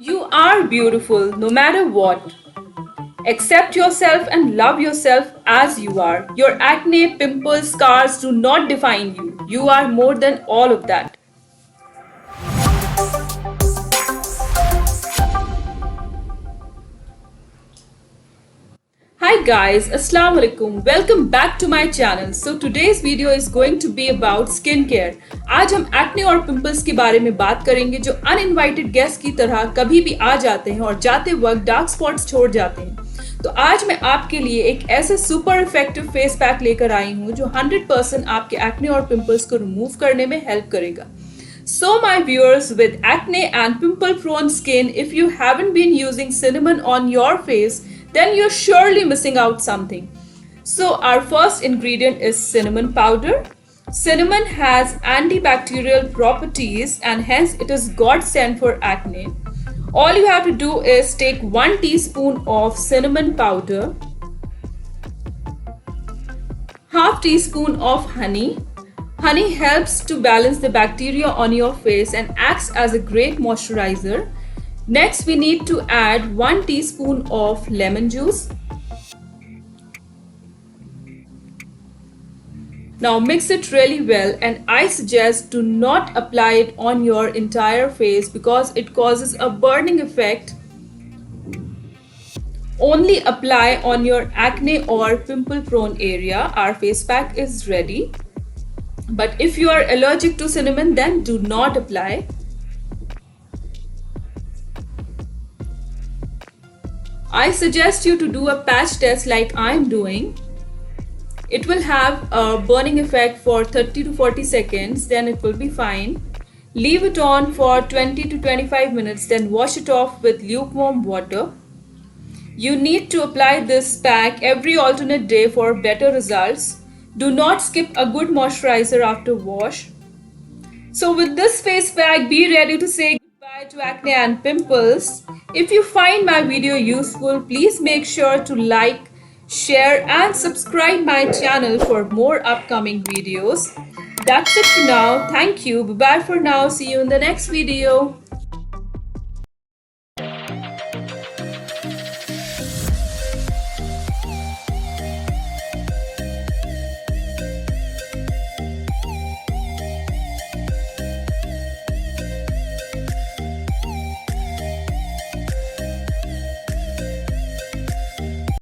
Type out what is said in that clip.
You are beautiful no matter what. Accept yourself and love yourself as you are. Your acne, pimples, scars do not define you. You are more than all of that. Hi guys, Assalamu alaikum. Welcome back to my channel. So today's video is going to be about skin care. आज हम acne और pimples के बारे में बात करेंगे जो uninvited guest की तरह कभी भी आ जाते हैं और जाते वक्त डार्क स्पॉट्स छोड़ जाते हैं। तो आज मैं आपके लिए एक ऐसे सुपर इफेक्टिव फेस पैक लेकर आई हूँ जो 100% आपके एक्ने और पिंपल्स को रिमूव करने में हेल्प करेगा। So my viewers with acne and pimple prone skin, if you haven't been using cinnamon on your face, then you're surely missing out something. So our first ingredient is cinnamon powder. Cinnamon has antibacterial properties and hence it is godsend for acne. All you have to do is take 1 teaspoon of cinnamon powder, half teaspoon of honey. Honey helps to balance the bacteria on your face and acts as a great moisturizer. Next, we need to add 1 teaspoon of lemon juice. Now mix it really well, and I suggest do not apply it on your entire face because it causes a burning effect. Only apply on your acne or pimple prone area. Our face pack is ready. But if you are allergic to cinnamon, then do not apply. I suggest you to do a patch test like I am doing. It will have a burning effect for 30 to 40 seconds, then it will be fine. Leave it on for 20 to 25 minutes, then wash it off with lukewarm water. You need to apply this pack every alternate day for better results. Do not skip a good moisturizer after wash. So with this face pack, be ready to say goodbye to acne and pimples. If you find my video useful, please make sure to like, share and subscribe my channel for more upcoming videos. That's it for now. Thank you. Bye bye for now. See you in the next video.